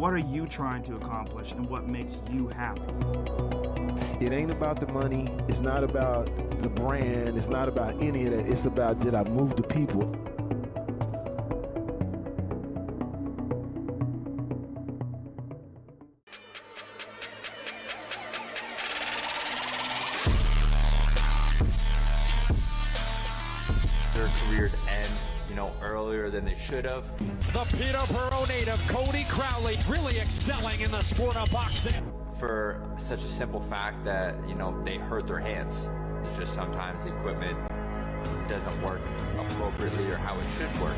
What are you trying to accomplish and what makes you happy? It ain't about the money. It's not about the brand. It's not about any of that. It's about, did I move the people? Their careers end, earlier than they should have. The Peterborough native, Cody Crowley, really excelling in the sport of boxing. For such a simple fact that, they hurt their hands. It's just sometimes the equipment doesn't work appropriately or how it should work.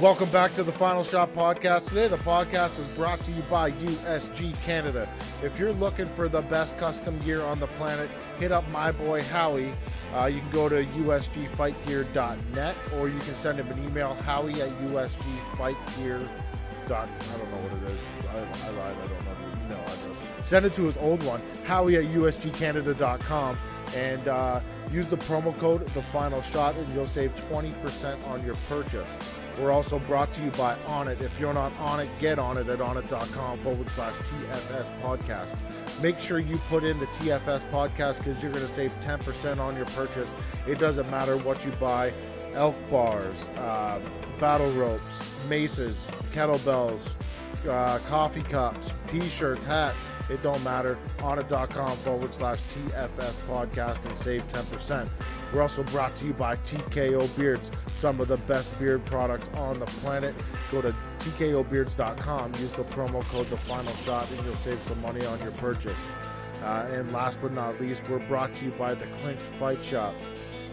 Welcome back to the Final Shot Podcast. Today, the podcast is brought to you by USG Canada. If you're looking for the best custom gear on the planet, hit up my boy Howie. You can go to usgfightgear.net or you can send him an email, howie@usgfightgear. I don't know what it is. I lied. I don't know the email address. Send it to his old one, howie@usgcanada.com, and use the promo code The Final Shot, and you'll save 20% on your purchase. We're also brought to you by Onnit. If you're not on it, get on it at onnit.com/TFS podcast. Make sure you put in the TFS podcast because you're going to save 10% on your purchase. It doesn't matter what you buy. Elk bars, battle ropes, maces, kettlebells, coffee cups, t-shirts, hats. It don't matter. Onnit.com/TFS podcast and save 10%. We're also brought to you by TKO Beards, some of the best beard products on the planet. Go to tkobeards.com, use the promo code The Final Shot, and you'll save some money on your purchase. And last but not least, we're brought to you by the Clinch Fight Shop.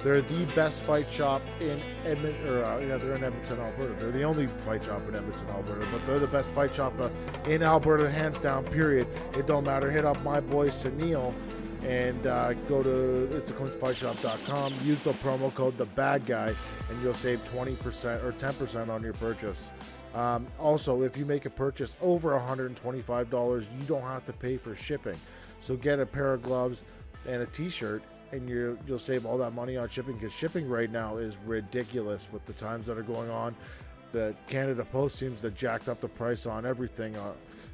They're the best fight shop in Edmonton, they're in Edmonton, Alberta. They're the only fight shop in Edmonton, Alberta, but they're the best fight shop in Alberta, hands down, period. It don't matter. Hit up my boy Sunil and go to clinchfightshop.com. Use the promo code The Bad Guy, and you'll save 20% or 10% on your purchase. Also, if you make a purchase over $125, you don't have to pay for shipping. So get a pair of gloves and a t-shirt, and you'll save all that money on shipping, because shipping right now is ridiculous with the times that are going on. The Canada Post seems to jacked up the price on everything,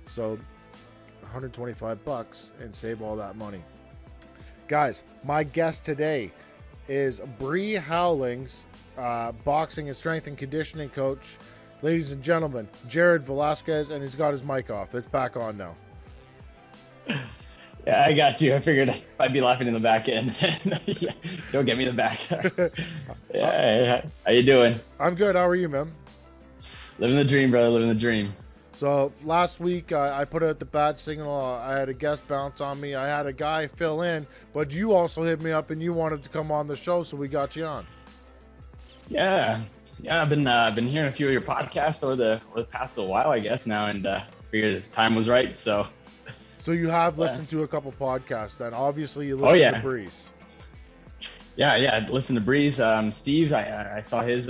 so $125 and save all that money. Guys, my guest today is Bree Howling's boxing and strength and conditioning coach. Ladies and gentlemen, Jared Velasquez, and he's got his mic off. It's back on now. Yeah, I got you. I figured I'd be laughing in the back end. Yeah, don't get me in the back. Yeah, how you doing? I'm good. How are you, man? Living the dream, brother. Living the dream. So last week I put out the bat signal. I had a guest bounce on me. I had a guy fill in, but you also hit me up and you wanted to come on the show, so we got you on. Yeah. I've been hearing a few of your podcasts over the past little while, I guess now, and figured the time was right. So you have listened to a couple podcasts then. Obviously you listened to Breeze. Yeah. Listen to Breeze. Steve, I saw his.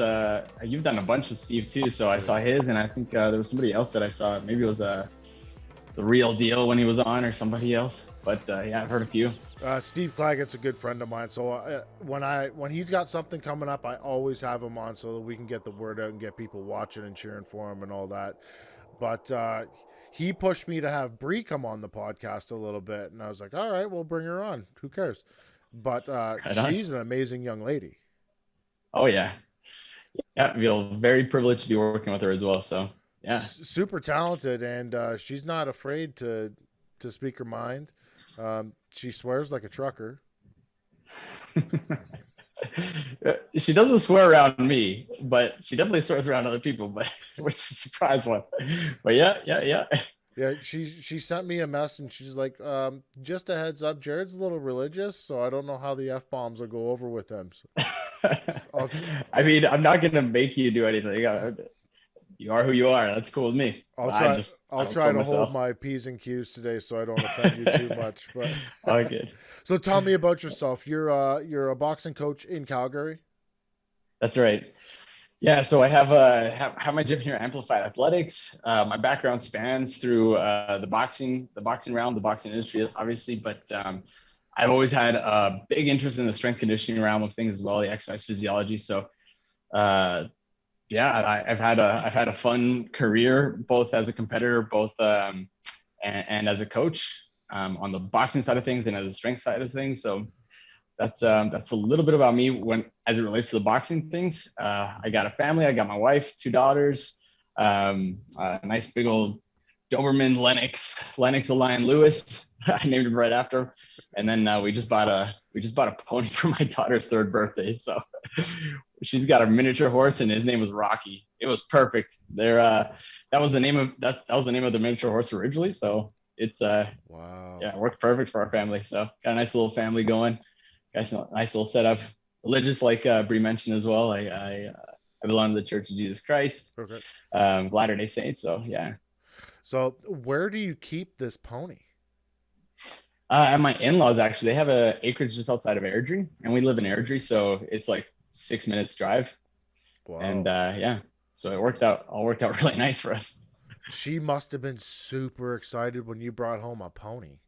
You've done a bunch with Steve too, so I saw his, and I think there was somebody else that I saw. Maybe it was the Real Deal when he was on, or somebody else. But yeah, I've heard a few. Steve Claggett's a good friend of mine, so when he's got something coming up, I always have him on so that we can get the word out and get people watching and cheering for him and all that. But he pushed me to have Bree come on the podcast a little bit, and I was like, all right, we'll bring her on. Who cares? But she's an amazing young lady. Oh, yeah. Yeah, I feel very privileged to be working with her as well. So, yeah. Super talented, and she's not afraid to speak her mind. She swears like a trucker. She doesn't swear around me, but she definitely swears around other people, but which is a surprise one. But yeah. Yeah, she sent me a message and she's like, just a heads up, Jared's a little religious, so I don't know how the F-bombs will go over with him. So I mean, I'm not gonna make you do anything. You are who you are. That's cool with me. I'll I don't try slow to hold myself. my P's and Q's today so I don't offend you too much. But All good. so tell me about yourself. You're a boxing coach in Calgary. That's right. Yeah, so I have my gym here, Amplified Athletics. My background spans through the boxing realm, the boxing industry, obviously, but I've always had a big interest in the strength conditioning realm of things as well, the exercise physiology. So, yeah, I've had a fun career, both as a competitor, both and as a coach on the boxing side of things and as a strength side of things. So that's a little bit about me when as it relates to the boxing things. I got a family. I got my wife, 2 daughters, a nice big old Doberman Lennox Lion Lewis. I named him right after. And then we just bought a pony for my daughter's 3rd birthday. So she's got a miniature horse, and his name was Rocky. It was perfect. That was the name of the miniature horse originally. So it's Wow. yeah, it worked perfect for our family. So got a nice little family going. Got a nice little setup. Religious, like Bree mentioned as well. I belong to the Church of Jesus Christ, Okay. Latter-day Saints. So yeah. So where do you keep this pony? At my in-laws, actually, they have a acreage just outside of Airdrie, and we live in Airdrie, so it's like 6 minutes drive. Wow. And yeah, so it all worked out really nice for us. She must have been super excited when you brought home a pony.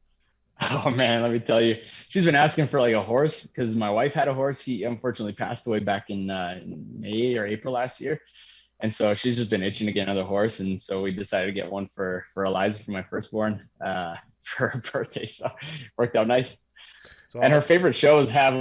Oh man, let me tell you, she's been asking for like a horse because my wife had a horse. He unfortunately passed away back in May or April last year, and so she's just been itching to get another horse. And so we decided to get one for Eliza, for my firstborn, for her birthday. So it worked out nice. So, And her favorite shows have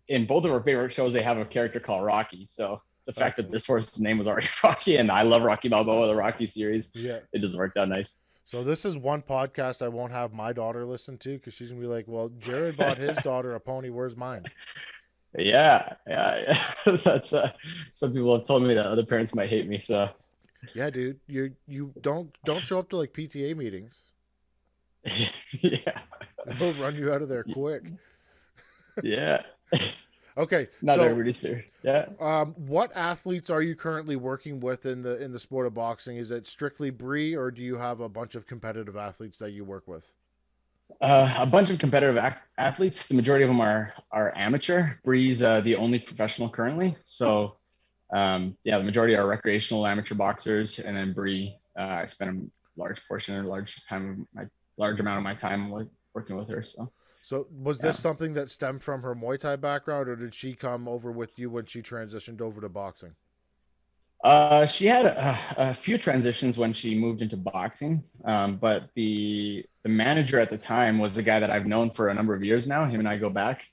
in both of her favorite shows, they have a character called Rocky. So the fact that this horse's name was already Rocky, and I love Rocky Balboa, the Rocky series, yeah. it just worked out nice. So this is one podcast I won't have my daughter listen to because she's gonna be like, "Well, Jared bought his daughter a pony. Where's mine?" Yeah. That's some people have told me that other parents might hate me. So yeah, dude, you don't show up to like PTA meetings. yeah, They'll run you out of there quick. yeah. Okay, Not so everybody's fair. Yeah. what athletes are you currently working with in the sport of boxing? Is it strictly Bree, or do you have a bunch of competitive athletes that you work with? A bunch of competitive athletes. The majority of them are amateur. Bree's the only professional currently. So yeah, the majority are recreational amateur boxers, and then Bree, I spent a large amount of my time working with her. So was this something that stemmed from her Muay Thai background, or did she come over with you when she transitioned over to boxing? She had a few transitions when she moved into boxing, but the manager at the time was the guy that I've known for a number of years now. Him and I go back.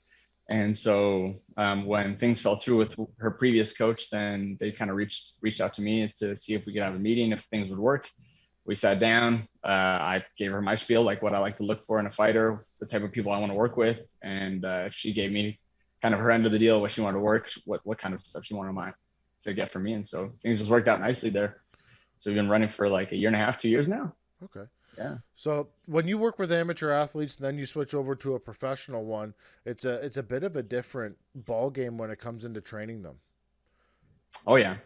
And so when things fell through with her previous coach, then they kind of reached out to me to see if we could have a meeting, if things would work. We sat down. I gave her my spiel, like what I like to look for in a fighter, the type of people I want to work with. And she gave me kind of her end of the deal, what she wanted to work, what kind of stuff she wanted to get from me. And so things just worked out nicely there. So we've been running for like 1.5 years, 2 years now. Okay. Yeah. So when you work with amateur athletes and then you switch over to a professional one, it's a bit of a different ball game when it comes into training them. Oh yeah.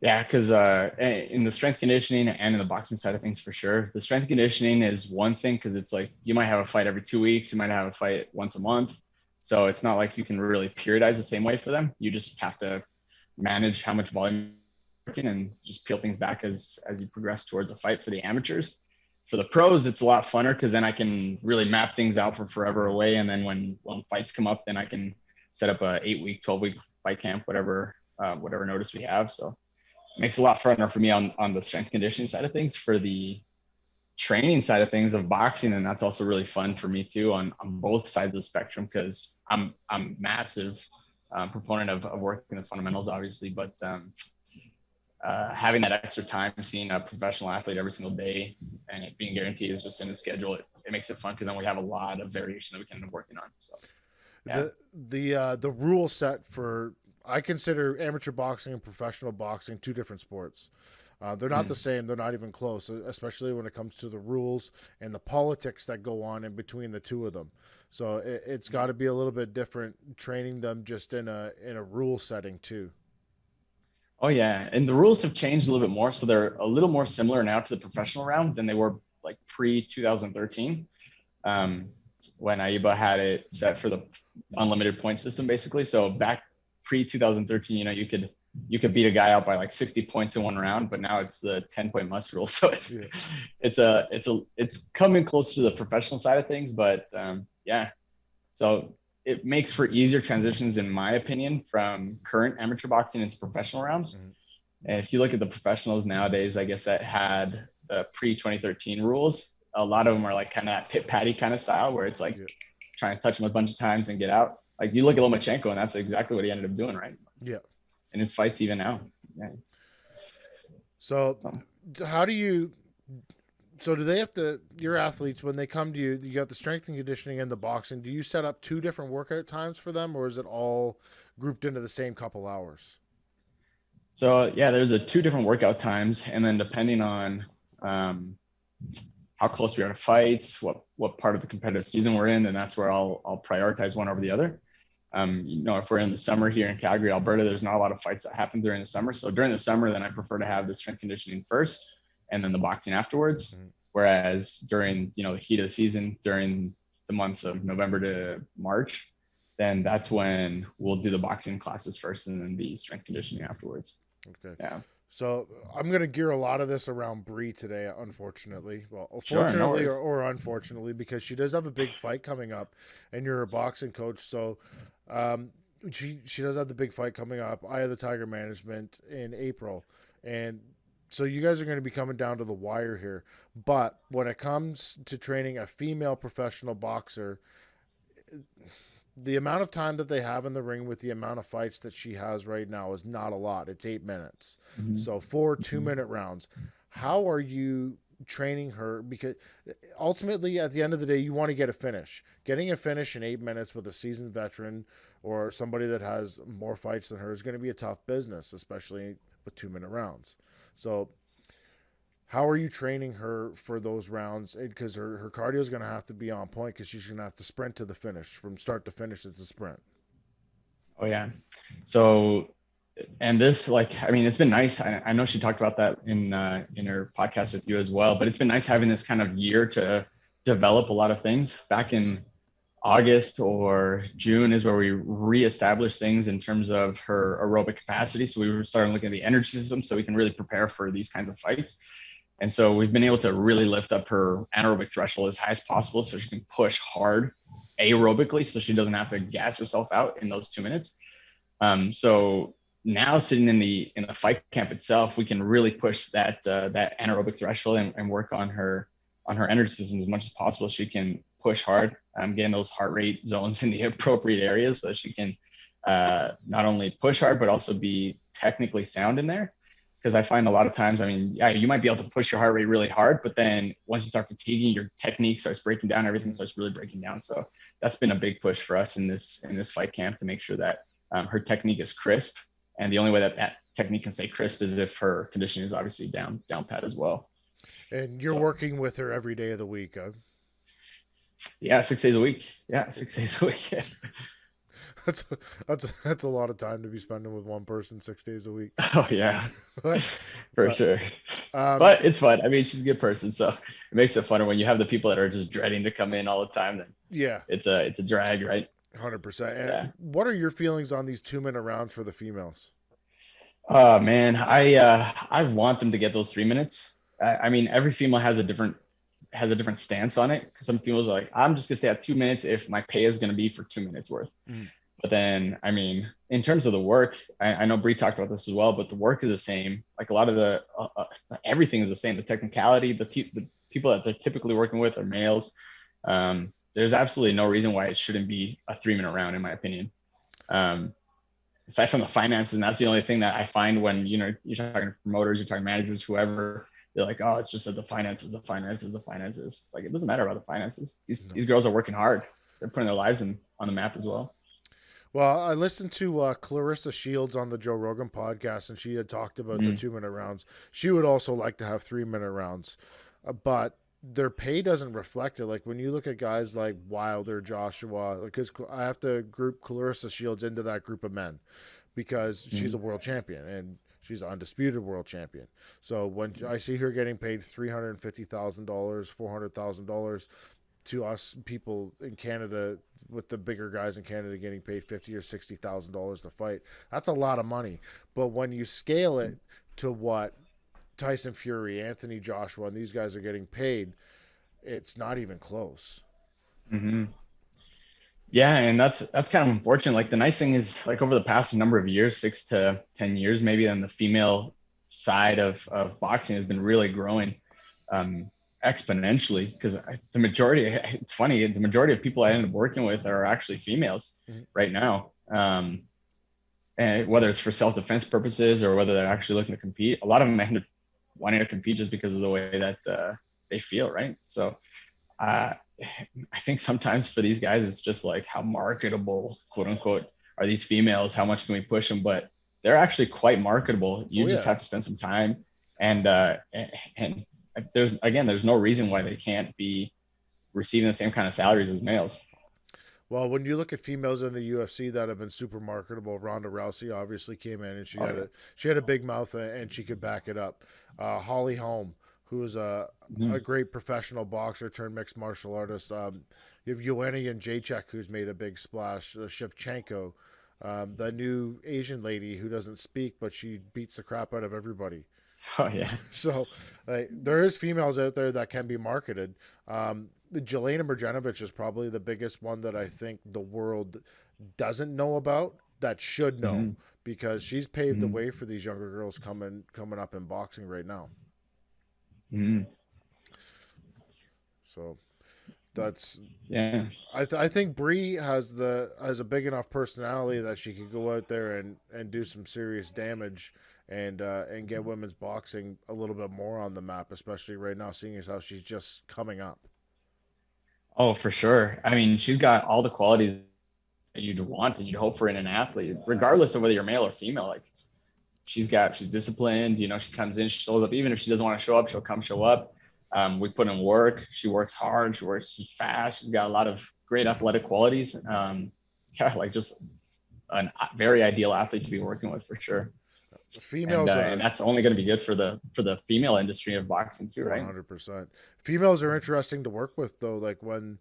Yeah, because in the strength conditioning and in the boxing side of things, for sure, the strength conditioning is one thing because it's like you might have a fight every 2 weeks, you might have a fight once a month, so it's not like you can really periodize the same way for them. You just have to manage how much volume you're working and just peel things back as you progress towards a fight for the amateurs. For the pros, it's a lot funner because then I can really map things out for forever away, and then when fights come up, then I can set up a 8-week, 12-week fight camp, whatever notice we have. So makes it a lot funner for me on the strength conditioning side of things. For the training side of things of boxing, and that's also really fun for me too on both sides of the spectrum, because I'm massive proponent of working the fundamentals, obviously, but having that extra time, seeing a professional athlete every single day and it being guaranteed is just in the schedule, it makes it fun because then we have a lot of variation that we can end up working on. So yeah. The rule set for, I consider amateur boxing and professional boxing two different sports. They're not the same. They're not even close, especially when it comes to the rules and the politics that go on in between the two of them. So it's got to be a little bit different training them just in a rule setting too. Oh yeah, and the rules have changed a little bit more, so they're a little more similar now to the professional round than they were like pre 2013, when AIBA had it set for the unlimited point system, basically. So back pre 2013, you could beat a guy out by like 60 points in one round, but now it's the 10-point must rule. So it's coming close to the professional side of things, but yeah. So it makes for easier transitions, in my opinion, from current amateur boxing into professional rounds. And if you look at the professionals nowadays, I guess that had the pre-2013 rules, a lot of them are like kind of that pit patty kind of style where it's like trying to touch him a bunch of times and get out. Like you look at Lomachenko, and that's exactly what he ended up doing, right? Yeah. In his fights even now. Yeah. So do they have to, your athletes, when they come to you, you got the strength and conditioning and the boxing, do you set up two different workout times for them, or is it all grouped into the same couple hours? So yeah, there's two different workout times, and then depending on how close we are to fights, what part of the competitive season we're in, and that's where I'll prioritize one over the other. If we're in the summer here in Calgary, Alberta, there's not a lot of fights that happen during the summer. So during the summer, then I prefer to have the strength conditioning first and then the boxing afterwards. Whereas during, the heat of the season, during the months of November to March, then that's when we'll do the boxing classes first and then the strength conditioning afterwards. Okay. Yeah. So I'm going to gear a lot of this around Bree today, unfortunately. Well, Sure, fortunately no or unfortunately, because she does have a big fight coming up, and you're a boxing coach. So she does have the big fight coming up, Eye of the Tiger Management, in April. And so you guys are going to be coming down to the wire here. But when it comes to training a female professional boxer, the amount of time that they have in the ring with the amount of fights that she has right now is not a lot. It's 8 minutes. So 4 2-minute rounds. How are you training her? Because ultimately, at the end of the day, you want to get a finish. Getting a finish in 8 minutes with a seasoned veteran or somebody that has more fights than her is going to be a tough business, especially with 2-minute rounds. So how are you training her for those rounds? Because her cardio is going to have to be on point, because she's going to have to sprint to the finish. From start to finish, it's a sprint. Oh, yeah. So, and this, it's been nice. I know she talked about that in her podcast with you as well, but it's been nice having this kind of year to develop a lot of things. Back in August or June is where we reestablished things in terms of her aerobic capacity. So we were starting looking at the energy system so we can really prepare for these kinds of fights. And so we've been able to really lift up her anaerobic threshold as high as possible so she can push hard aerobically so she doesn't have to gas herself out in those 2 minutes. So now sitting in the fight camp itself, we can really push that anaerobic threshold and work on her energy system as much as possible. She can push hard, getting those heart rate zones in the appropriate areas so she can not only push hard, but also be technically sound in there. Because I find a lot of times, you might be able to push your heart rate really hard, but then once you start fatiguing, your technique starts breaking down, everything starts really breaking down. So that's been a big push for us in this fight camp to make sure that her technique is crisp. And the only way that technique can stay crisp is if her conditioning is obviously down pat as well. And you're working with her every day of the week, huh? Yeah, 6 days a week. Yeah, 6 days a week. Yeah. That's a lot of time to be spending with one person 6 days a week. Oh yeah, for sure. But it's fun. She's a good person, so it makes it funner when you have the people that are just dreading to come in all the time. Then yeah, it's a drag, right? 100%. What are your feelings on these 2-minute rounds for the females? Oh man, I want them to get those 3 minutes. Every female has a different stance on it, because some females are like, I'm just gonna stay at 2 minutes if my pay is gonna be for 2 minutes worth. But then, in terms of the work, I know Bree talked about this as well, but the work is the same. Like a lot of the, everything is the same. The technicality, the people that they're typically working with are males. There's absolutely no reason why it shouldn't be a 3-minute round, in my opinion. Aside from the finances, and that's the only thing that I find when, you're talking to promoters, you're talking managers, whoever, they're like, oh, it's just that the finances. It's like, it doesn't matter about the finances. These girls are working hard. They're putting their lives on the map as well. Well, I listened to Clarissa Shields on the Joe Rogan podcast, and she had talked about the 2-minute rounds. She would also like to have 3-minute rounds, but their pay doesn't reflect it. Like when you look at guys like Wilder, Joshua, because I have to group Clarissa Shields into that group of men because she's a world champion and she's an undisputed world champion. So when I see her getting paid $350,000, $400,000, to us people in Canada, with the bigger guys in Canada getting paid $50,000 or $60,000 to fight, that's a lot of money. But when you scale it to what Tyson Fury, Anthony Joshua, and these guys are getting paid, it's not even close. Mm-hmm. Yeah, and that's kind of unfortunate. Like the nice thing is, like over the past number of years, 6 to 10 years maybe, then the female side of boxing has been really growing exponentially, because the majority, it's funny, the majority of people I end up working with are actually females right now. And whether it's for self-defense purposes or whether they're actually looking to compete, a lot of them end up wanting to compete just because of the way that they feel, right? So I think sometimes for these guys, it's just like, how marketable, quote unquote, are these females? How much can we push them? But they're actually quite marketable. You just have to spend some time, and there's no reason why they can't be receiving the same kind of salaries as males. Well, when you look at females in the UFC that have been super marketable, Ronda Rousey obviously came in and she had a big mouth and she could back it up. Holly Holm, who is a great professional boxer turned mixed martial artist. You have Joanna Jędrzejczyk, who's made a big splash. Shevchenko, the new Asian lady who doesn't speak, but she beats the crap out of everybody. Oh yeah. So there is females out there that can be marketed. Jelena Mrjenovic is probably the biggest one that I think the world doesn't know about that should know, because she's paved the way for these younger girls coming up in boxing right now. So that's I think Bree has a big enough personality that she could go out there and do some serious damage and get women's boxing a little bit more on the map, especially right now, seeing as how she's just coming up. Oh, for sure. I mean, she's got all the qualities that you'd want and you'd hope for in an athlete, regardless of whether you're male or female. Like she's disciplined, she comes in, she shows up. Even if she doesn't want to show up, she'll come show up. We put in work. She works hard. She's fast. She's got a lot of great athletic qualities. Like just a very ideal athlete to be working with for sure. Females and that's only going to be good for the female industry of boxing too, right? 100%. Females are interesting to work with though. Like when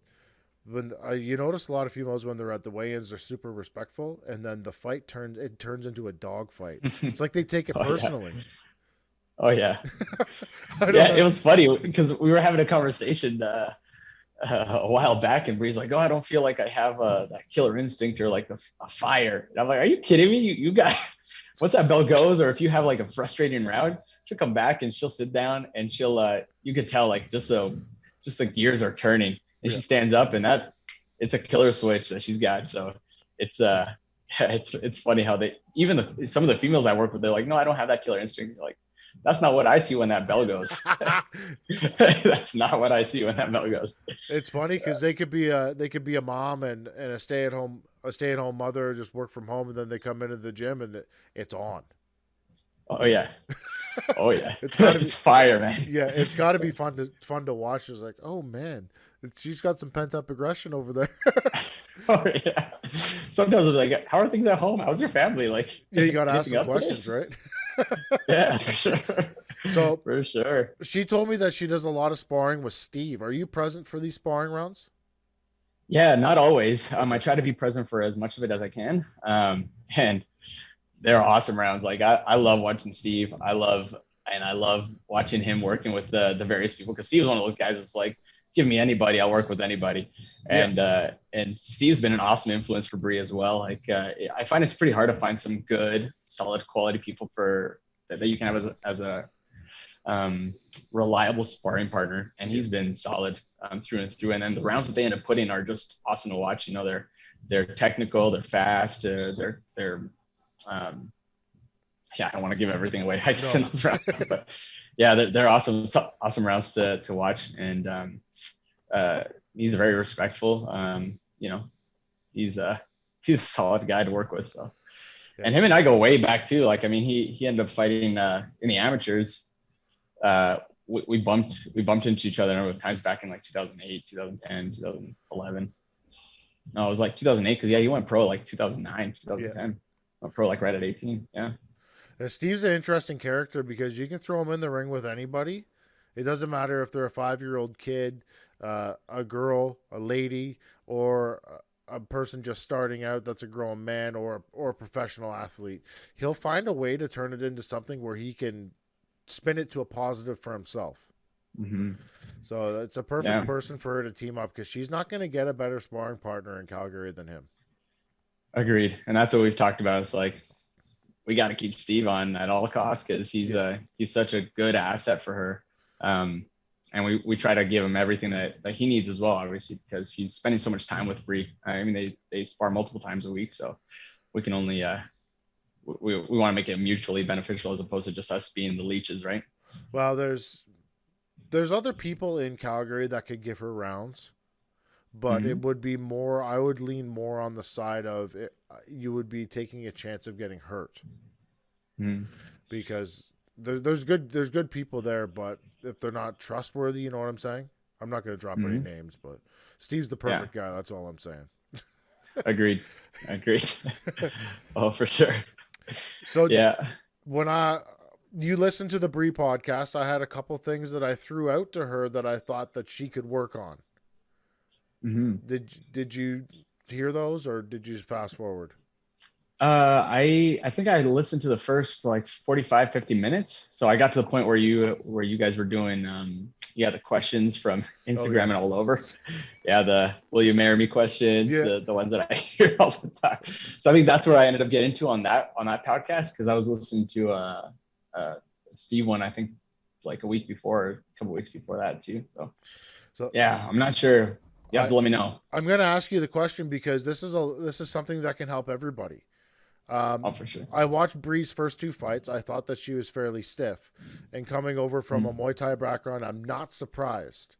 you notice a lot of females when they're at the weigh-ins, they're super respectful, and then the fight turns into a dog fight. It's like they take it personally. Oh yeah. It was funny because we were having a conversation a while back, and Bree's like, "Oh, I don't feel like I have that killer instinct or like a fire." And I'm like, "Are you kidding me? You got." Once that bell goes, or if you have like a frustrating round, she'll come back and she'll sit down and she'll you could tell like just the gears are turning, and she stands up, and it's a killer switch that she's got. So it's funny how some of the females I work with, they're like, "No, I don't have that killer instinct." You're like, that's not what I see when that bell goes. That's not what I see when that bell goes. It's funny because they could be a mom and a stay at home mother, just work from home, and then they come into the gym and it's on. Oh yeah. Oh yeah. It's fire, man. Yeah, it's got to be fun to watch. It's like, oh man, she's got some pent up aggression over there. Oh yeah. Sometimes I'm like, how are things at home? How's your family? Like, yeah, you got to ask some questions, right? Yeah, for sure. So for sure. She told me that she does a lot of sparring with Steve. Are you present for these sparring rounds? Yeah, not always. I try to be present for as much of it as I can. And they're awesome rounds. Like I love watching Steve. I love watching him working with the various people, because Steve's one of those guys that's like, give me anybody, I'll work with anybody. And Steve's been an awesome influence for Bree as well. Like I find it's pretty hard to find some good, solid quality people that you can have as a reliable sparring partner, and he's been solid through and through. And then the rounds that they end up putting are just awesome to watch. They're technical, they're fast, they're I don't want to give everything away, I guess, in those rounds, but yeah, they're awesome rounds to watch. And he's very respectful. He's he's a solid guy to work with. So, Yeah. and him and I go way back too. Like, I mean, he ended up fighting in the amateurs. We bumped into each other a number of times back in like 2008, 2010, 2011. No, it was like 2008 because he went pro like 2009, 2010. Yeah. Went pro like right at 18. Yeah. And Steve's an interesting character because you can throw him in the ring with anybody. It doesn't matter if they're a 5-year-old kid, a girl, a lady, or a person just starting out that's a grown man or a professional athlete. He'll find a way to turn it into something where he can spin it to a positive for himself. Mm-hmm. So it's a perfect person for her to team up because she's not going to get a better sparring partner in Calgary than him. Agreed. And that's what we've talked about. It's like, we got to keep Steve on at all costs because he's such a good asset for her. And we try to give him everything that he needs as well, obviously, because he's spending so much time with Bree. I mean, they spar multiple times a week, so we can only we want to make it mutually beneficial as opposed to just us being the leeches, right? Well, there's other people in Calgary that could give her rounds, but it would be more. I would lean more on the side of it, you would be taking a chance of getting hurt because there's good people there, but if they're not trustworthy, you know what I'm saying? I'm not going to drop any names, but Steve's the perfect guy. That's all I'm saying. Agreed. Oh, for sure. So when you listened to the Bree podcast, I had a couple things that I threw out to her that I thought that she could work on. Did you hear those or did you fast forward? I think I listened to the first like 45, 50 minutes. So I got to the point where you guys were doing the questions from Instagram and all over. Yeah, the will you marry me questions, the ones that I hear all the time. So I think that's where I ended up getting into on that podcast because I was listening to Steve one, I think like a week before, or a couple weeks before that too. So yeah, I'm not sure. You have to let me know. I'm going to ask you the question because this is something that can help everybody. For sure. I watched Bree's first 2 fights. I thought that she was fairly stiff, and coming over from a Muay Thai background, I'm not surprised.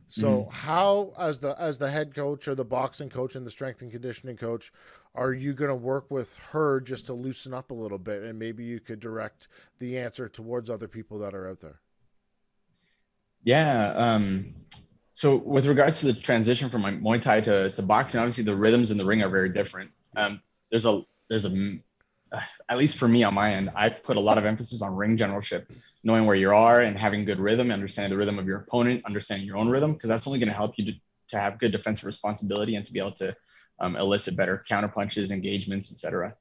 So how, as the head coach or the boxing coach and the strength and conditioning coach, are you going to work with her just to loosen up a little bit, and maybe you could direct the answer towards other people that are out there? Yeah. So with regards to the transition from Muay Thai to boxing, obviously the rhythms in the ring are very different. There's a at least for me on my end, I put a lot of emphasis on ring generalship, knowing where you are and having good rhythm, understanding the rhythm of your opponent, understanding your own rhythm, because that's only going to help you to have good defensive responsibility and to be able to elicit better counter punches, engagements, etc.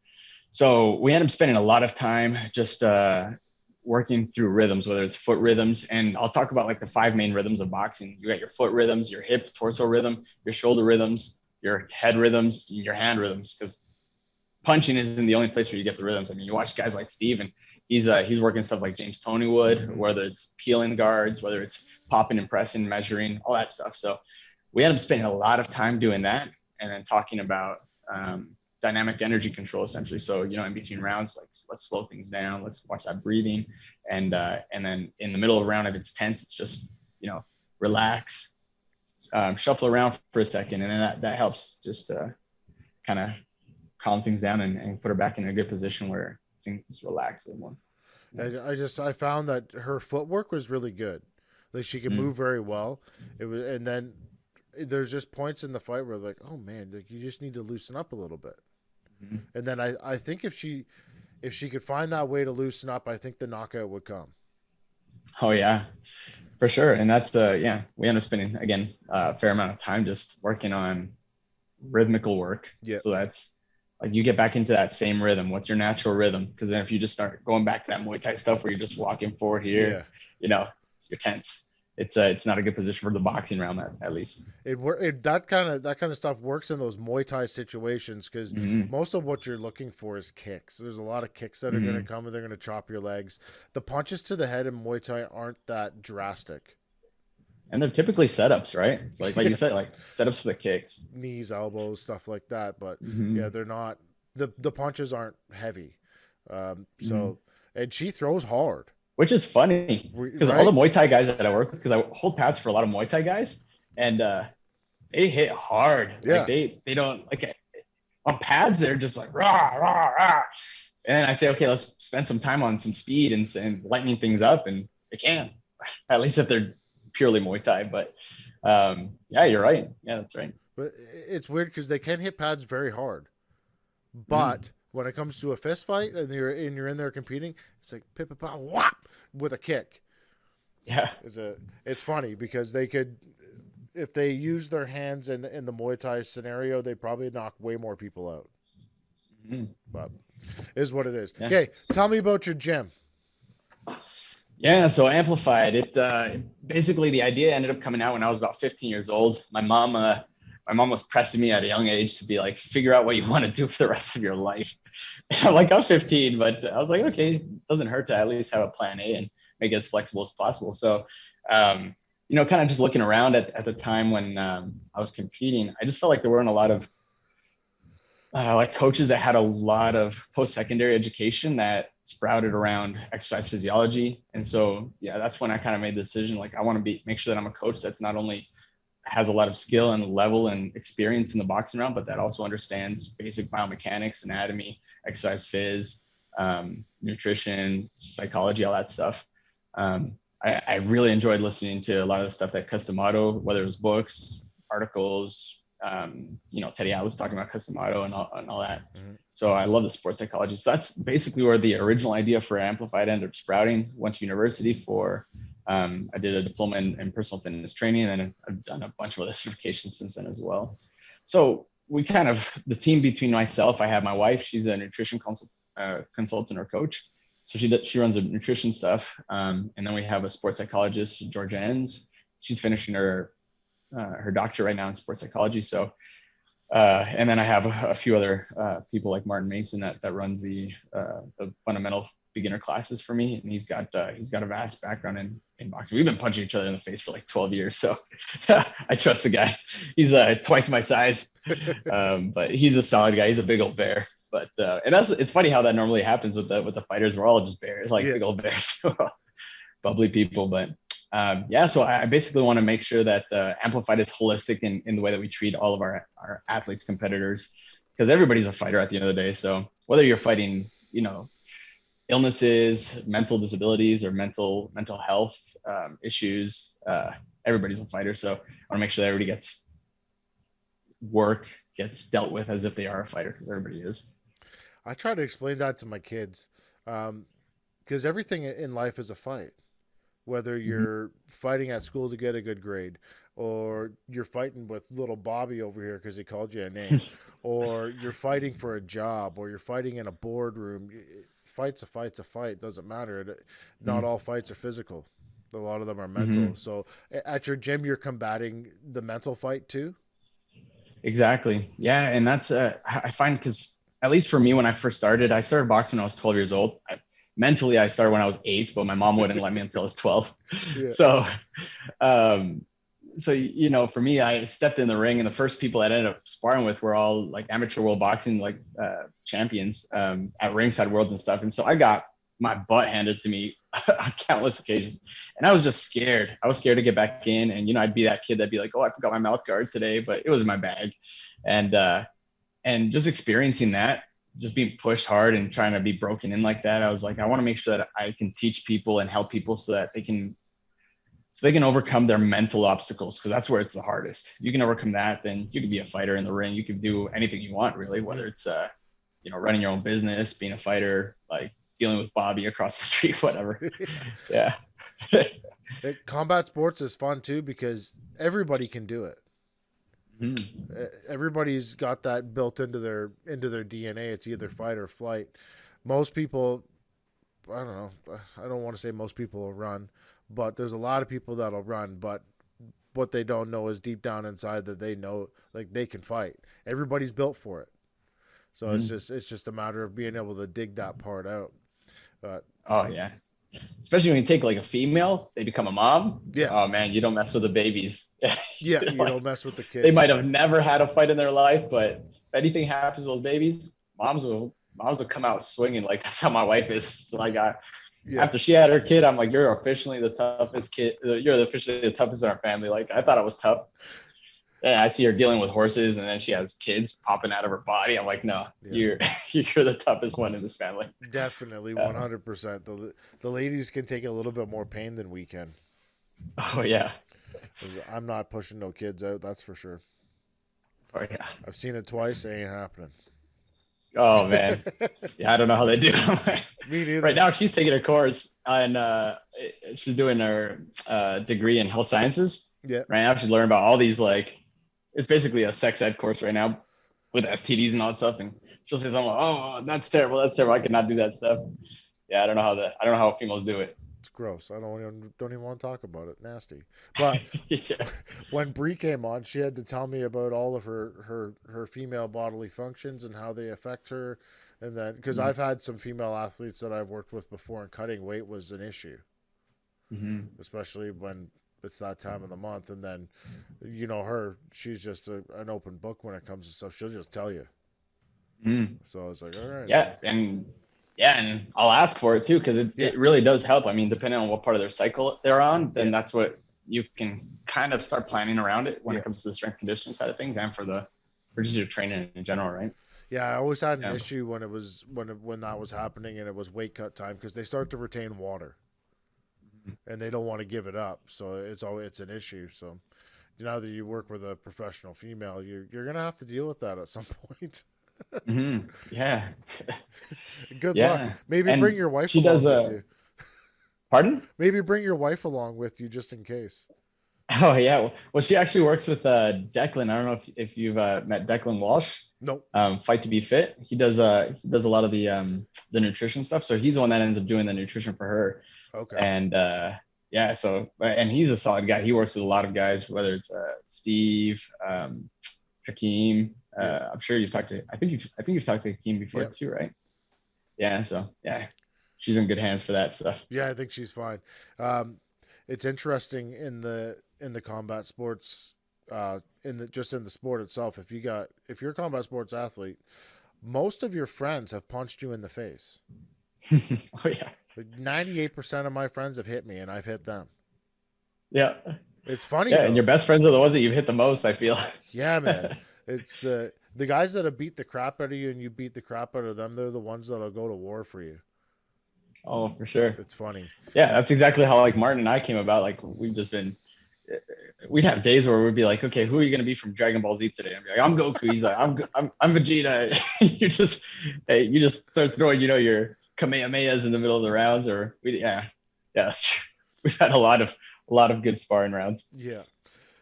So we ended up spending a lot of time just working through rhythms, whether it's foot rhythms, and I'll talk about like the 5 main rhythms of boxing. You got your foot rhythms, your hip, torso rhythm, your shoulder rhythms, your head rhythms, your hand rhythms, because punching isn't the only place where you get the rhythms. I mean, you watch guys like Steve, and he's working stuff like James Tony would, whether it's peeling guards, whether it's popping and pressing, measuring, all that stuff. So we ended up spending a lot of time doing that, and then talking about dynamic energy control, essentially. So, in between rounds, like let's slow things down, let's watch that breathing, and then in the middle of a round, if it's tense, it's just relax, shuffle around for a second, and then that helps just kind of calm things down and put her back in a good position where things relax a little more. I found that her footwork was really good. Like she could move very well. And then there's just points in the fight where like, oh man, like you just need to loosen up a little bit. And then I think if she could find that way to loosen up, I think the knockout would come. Oh yeah, for sure. And that's we end up spending again a fair amount of time just working on rhythmical work. Yeah. So that's like you get back into that same rhythm. What's your natural rhythm? Because then if you just start going back to that Muay Thai stuff where you're just walking forward here, you're tense. It's not a good position for the boxing round at least. That kind of stuff works in those Muay Thai situations because most of what you're looking for is kicks. There's a lot of kicks that are going to come and they're going to chop your legs. The punches to the head in Muay Thai aren't that drastic. And they're typically setups, right? It's like you said, like setups for the kicks, knees, elbows, stuff like that. But they're not. The punches aren't heavy. So and she throws hard. Which is funny because all the Muay Thai guys that I work with, because I hold pads for a lot of Muay Thai guys, and they hit hard. Yeah. Like they don't like on pads, they're just like rah, rah, rah. And then I say, okay, let's spend some time on some speed and lightening things up, and they can, at least if they're purely Muay Thai. But yeah, you're right. Yeah, that's right. But it's weird because they can hit pads very hard, but when it comes to a fist fight and you're in there competing, it's like pip pip pow whop with a kick. Yeah, it's funny because they could, if they use their hands in the Muay Thai scenario, they probably knock way more people out. But is what it is. Yeah. Okay, tell me about your gym. Yeah, so Amplified. It basically, the idea ended up coming out when I was about 15 years old. My mom was pressing me at a young age to be like, figure out what you want to do for the rest of your life. And I'm like, I'm 15, but I was like, okay, it doesn't hurt to at least have a plan A and make it as flexible as possible. So, kind of just looking around at the time when I was competing, I just felt like there weren't a lot of like coaches that had a lot of post-secondary education that sprouted around exercise physiology. And so, yeah, that's when I kind of made the decision, like I want to make sure that I'm a coach that's not only has a lot of skill and level and experience in the boxing realm, but that also understands basic biomechanics, anatomy, exercise phys, nutrition, psychology, all that stuff. I really enjoyed listening to a lot of the stuff that Customato, whether it was books, articles, Teddy Atlas talking about Customato and all that. So I love the sports psychology. So that's basically where the original idea for Amplified ended up sprouting. Went to university for, I did a diploma in personal fitness training, and I've done a bunch of other certifications since then as well. So we the team between myself, I have my wife, she's a nutrition consultant or coach. So she runs the nutrition stuff. And then we have a sports psychologist, Georgia Enns. She's finishing her doctorate right now in sports psychology. So, and then I have a few other people like Martin Mason that runs the fundamental beginner classes for me. And he's got a vast background in boxing. We've been punching each other in the face for like 12 years. So I trust the guy. He's twice my size, but he's a solid guy. He's a big old bear. But and it's funny how that normally happens with the fighters. We're all just bears, like big old bears, bubbly people. But so I basically want to make sure that Amplified is holistic in the way that we treat all of our athletes, competitors, because everybody's a fighter at the end of the day. So whether you're fighting, illnesses, mental disabilities, or mental health issues, everybody's a fighter. So I want to make sure that everybody gets dealt with as if they are a fighter, because everybody is. I try to explain that to my kids, because everything in life is a fight. Whether you're fighting at school to get a good grade, or you're fighting with little Bobby over here because he called you a name, or you're fighting for a job, or you're fighting in a boardroom. Fight's a fight. Doesn't matter. Not all fights are physical. A lot of them are mental. So at your gym, you're combating the mental fight too? Exactly. Yeah. And that's, I find, because at least for me, when I first started, I started boxing when I was 12 years old. Mentally, I started when I was 8, but my mom wouldn't let me until I was 12. Yeah. So, for me, I stepped in the ring, and the first people I ended up sparring with were all like amateur world boxing, champions at ringside worlds and stuff. And so I got my butt handed to me on countless occasions, and I was just scared. I was scared to get back in, and I'd be that kid that'd be like, "Oh, I forgot my mouth guard today," but it was in my bag, and just experiencing that. Just being pushed hard and trying to be broken in like that. I was like, I want to make sure that I can teach people and help people so that they can overcome their mental obstacles, because that's where it's the hardest. You can overcome that, then you can be a fighter in the ring. You can do anything you want, really, whether it's running your own business, being a fighter, like dealing with Bobby across the street, whatever. Yeah. Combat sports is fun too, because everybody can do it. Everybody's got that built into their DNA. It's either fight or flight. Most people, I don't know, I don't want to say most people will run, but there's a lot of people that'll run, but what they don't know is deep down inside that they know, like, they can fight. Everybody's built for it. So it's just a matter of being able to dig that part out. But oh yeah. Especially when you take like a female, they become a mom. Yeah. Oh man, you don't mess with the babies. Yeah, you don't mess with the kids. They might have never had a fight in their life, but if anything happens to those babies, moms will come out swinging. Like, that's how my wife is. So after she had her kid, I'm like, you're officially the toughest kid. You're officially the toughest in our family. Like, I thought I was tough. yeah, I see her dealing with horses, and then she has kids popping out of her body. I'm like, no, you're the toughest one in this family. Definitely, 100%. The ladies can take a little bit more pain than we can. Oh yeah. 'Cause I'm not pushing no kids out, that's for sure. Oh yeah. I've seen it twice. It ain't happening. Oh man. Yeah, I don't know how they do it. Me neither. Right now, she's taking a course and she's doing her degree in health sciences. Yeah. Right now, she's learning about all these it's basically a sex ed course right now with STDs and all that stuff. And she'll say something like, "Oh, that's terrible. That's terrible. I cannot do that stuff." Yeah, I don't know how females do it. It's gross. I don't even want to talk about it. Nasty. But Yeah. when Bree came on, she had to tell me about all of her female bodily functions and how they affect her. And then, because I've had some female athletes that I've worked with before, and cutting weight was an issue, especially when it's that time of the month. And then, she's just an open book when it comes to stuff. She'll just tell you. So I was like, all right. Yeah, and I'll ask for it too, because it really does help. I mean, depending on what part of their cycle they're on, then that's what you can kind of start planning around it when it comes to the strength conditioning side of things, and for just your training in general, right? Yeah, I always had an issue when that was happening, and it was weight cut time, because they start to retain water, and they don't want to give it up. So it's an issue. So now that you work with a professional female, you're gonna have to deal with that at some point. Yeah. Good luck. Maybe bring your wife along with you. Pardon? Maybe bring your wife along with you just in case. Oh yeah. Well, she actually works with Declan. I don't know if you've met Declan Walsh. Nope. Fight to be fit. He does a lot of the nutrition stuff. So he's the one that ends up doing the nutrition for her. Okay. And so and he's a solid guy. He works with a lot of guys, whether it's Steve, Hakeem. I'm sure you've talked to. I think you've talked to Hakeem before too, right? Yeah. So yeah, she's in good hands for that stuff. Yeah, I think she's fine. It's interesting in the combat sports, in the sport itself. If you're a combat sports athlete, most of your friends have punched you in the face. Oh yeah. 98% of my friends have hit me, and I've hit them. Yeah. It's funny. Yeah, though. And your best friends are the ones that you've hit the most, I feel. Yeah, man. It's the guys that have beat the crap out of you and you beat the crap out of them. They're the ones that'll go to war for you. Oh, for sure. It's funny. Yeah, that's exactly how Martin and I came about. We'd have days where we'd be like, okay, who are you going to be from Dragon Ball Z today? I'm like, I'm Goku. He's like, I'm Vegeta. you just start throwing, your Kamehamehas in the middle of the rounds, that's true. We've had a lot of good sparring rounds. Yeah.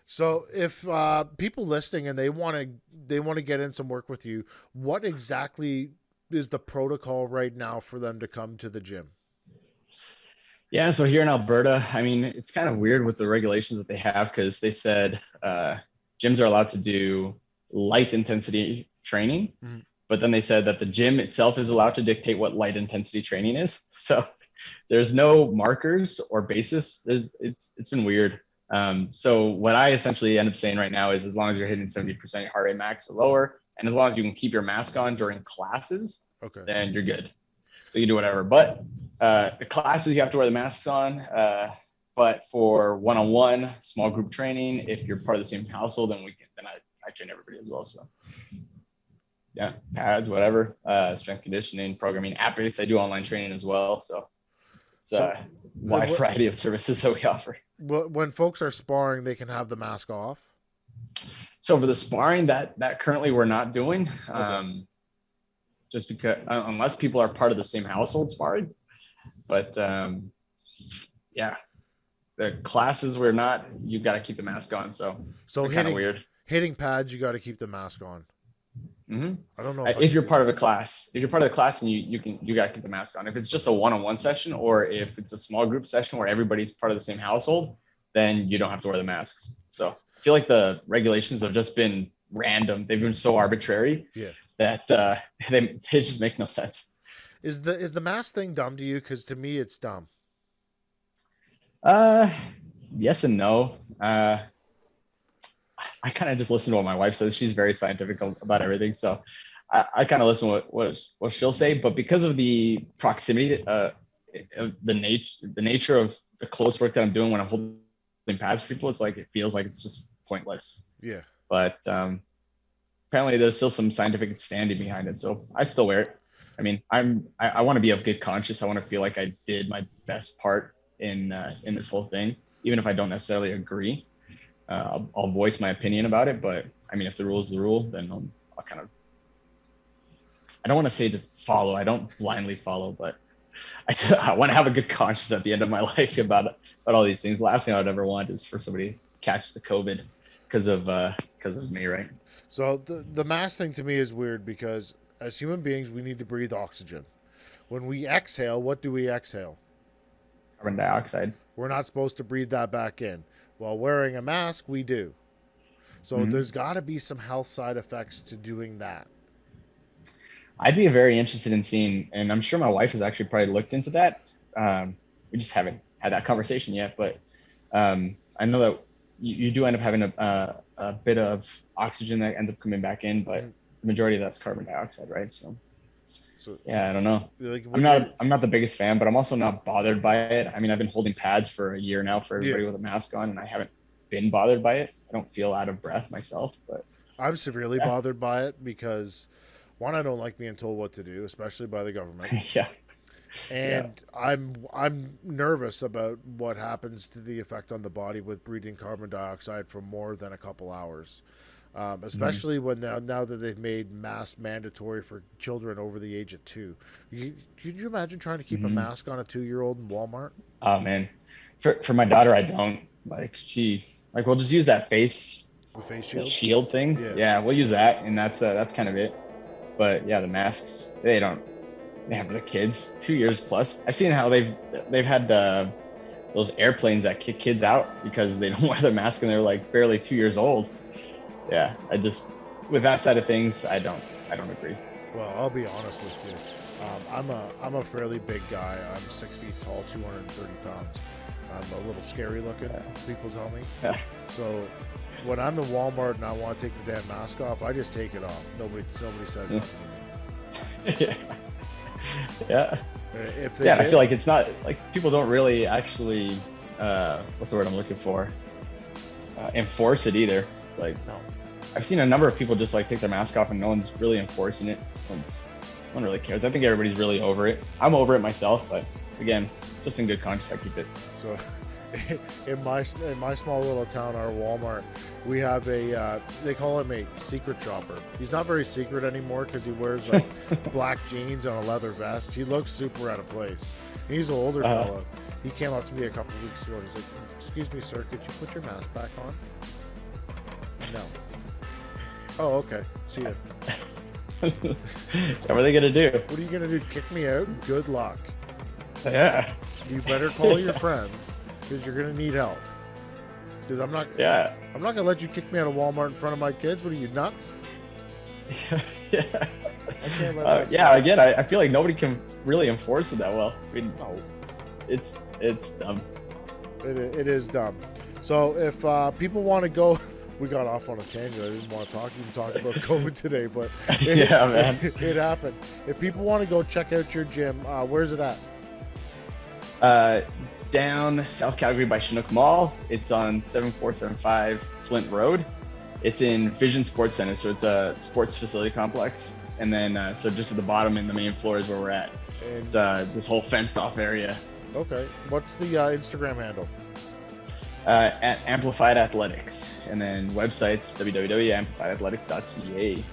So if people listening and they want to get in some work with you, what exactly is the protocol right now for them to come to the gym? Yeah, so here in Alberta, I mean, it's kind of weird with the regulations that they have, because they said gyms are allowed to do light intensity training, but then they said that the gym itself is allowed to dictate what light intensity training is. So there's no markers or basis. It's been weird. So what I essentially end up saying right now is, as long as you're hitting 70% heart rate max or lower, and as long as you can keep your mask on during classes, then you're good. So you can do whatever. But the classes, you have to wear the masks on. But for one-on-one, small group training, if you're part of the same household, then I train everybody as well. So yeah, pads, whatever, strength conditioning, programming, app-based. I do online training as well. So it's a wide variety of services that we offer. When folks are sparring, they can have the mask off. So for the sparring, that currently we're not doing, just because unless people are part of the same household sparring. But yeah, the classes we're not. You've got to keep the mask on. So kind of weird. Hitting pads, you got to keep the mask on. I don't know if you're part of a class. If you're part of the class, and you got to keep the mask on. If it's just a one-on-one session, or if it's a small group session where everybody's part of the same household, then you don't have to wear the masks. So I feel like the regulations have just been random. They've been so arbitrary that they just make no sense. Is the mask thing dumb to you? Because to me, it's dumb. Yes and no. I kind of just listen to what my wife says. She's very scientific about everything. So I kind of listen to what she'll say, but because of the proximity, the nature of the close work that I'm doing when I'm holding pads for people, it feels like it's just pointless. Yeah. but apparently there's still some scientific standing behind it. So I still wear it. I mean, I want to be of good conscience. I want to feel like I did my best part in this whole thing, even if I don't necessarily agree. I'll voice my opinion about it, but I mean, if the rule is the rule, then I'll kind of, I don't want to say to follow. I don't blindly follow, but I want to have a good conscience at the end of my life about all these things. Last thing I would ever want is for somebody to catch the COVID because of me, right? So the mask thing to me is weird because as human beings, we need to breathe oxygen. When we exhale, what do we exhale? Carbon dioxide. We're not supposed to breathe that back in. While wearing a mask, we do. So there's got to be some health side effects to doing that. I'd be very interested in seeing, and I'm sure my wife has actually probably looked into that. We just haven't had that conversation yet, but I know that you do end up having a bit of oxygen that ends up coming back in, but the majority of that's carbon dioxide, right? So yeah, I don't know. Like, I'm not the biggest fan, but I'm also not bothered by it. I mean, I've been holding pads for a year now for everybody with a mask on, and I haven't been bothered by it. I don't feel out of breath myself, but I'm severely bothered by it because one, I don't like being told what to do, especially by the government. Yeah. And I'm nervous about what happens to the effect on the body with breathing carbon dioxide for more than a couple hours. Especially when now that they've made masks mandatory for children over the age of 2. Could you imagine trying to keep a mask on a 2-year-old in Walmart? Oh man, for my daughter, I don't we'll just use that face shield thing. Yeah, we'll use that, and that's kind of it. But yeah, the masks, they have the kids 2 years plus. I've seen how they've had those airplanes that kick kids out because they don't wear their mask and they're like barely 2 years old. Yeah, with that side of things, I don't agree. Well, I'll be honest with you. I'm a fairly big guy. I'm 6 feet tall, 230 pounds. I'm a little scary looking, people tell me. Yeah. So when I'm in Walmart and I want to take the damn mask off, I just take it off. Nobody says nothing to me. Yeah. I feel like it's not like people don't really actually what's the word I'm looking for? Enforce it either. It's like, no. I've seen a number of people just like take their mask off and no one's really enforcing it. No one really cares. I think everybody's really over it. I'm over it myself, but again, just in good conscience, I keep it. So in my small little town, our Walmart, we have they call him a secret shopper. He's not very secret anymore because he wears like black jeans and a leather vest. He looks super out of place. He's an older fellow. He came up to me a couple of weeks ago and he's like, "Excuse me, sir, could you put your mask back on?" No. Oh, okay. See ya. What are they gonna do? What are you gonna do? Kick me out? Good luck. Yeah. You better call your friends because you're gonna need help. Because I'm not gonna let you kick me out of Walmart in front of my kids. What are you, nuts? Yeah. I can't let that again, I feel like nobody can really enforce it that well. I mean, no. It's dumb. It is dumb. So if people want to go, we got off on a tangent. I didn't want to even talk about COVID today, but yeah, man, it happened. If people want to go check out your gym, where's it at? Down South Calgary by Chinook Mall. It's on 7475 Flint Road. It's in Vision Sports Center, so it's a sports facility complex. And then, so just at the bottom in the main floor is where we're at. It's this whole fenced off area. Okay. What's the Instagram handle? At Amplified Athletics, and then websites www.amplifiedathletics.ca.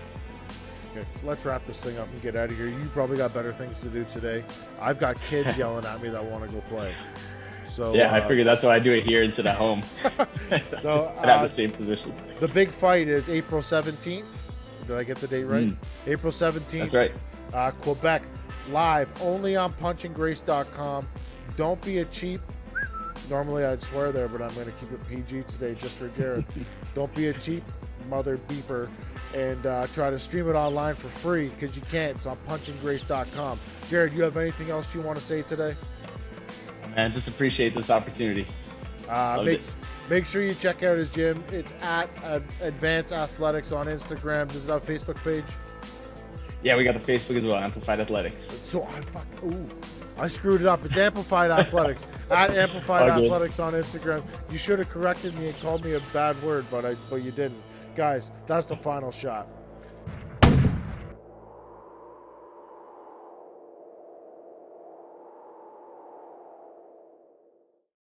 Okay, let's wrap this thing up and get out of here. You probably got better things to do today. I've got kids yelling at me that want to go play. So yeah, I figured that's why I do it here instead of home. So I'd have the same position. The big fight is April 17th. Did I get the date right? April 17th. That's right. Quebec, live only on punchandgrace.com. Don't be a cheap. Normally I'd swear there, but I'm going to keep it PG today just for Jared. Don't be a cheap mother beeper and try to stream it online for free because you can't. It's on punchandgrace.com. Jared, you have anything else you want to say today? Man, just appreciate this opportunity. Make sure you check out his gym. It's at Advanced Athletics on Instagram. Does it have a Facebook page? Yeah, we got the Facebook as well, Amplified Athletics. So I screwed it up. It's Amplified Athletics at Amplified Athletics on Instagram. You should have corrected me and called me a bad word, but you didn't. Guys, that's the final shot.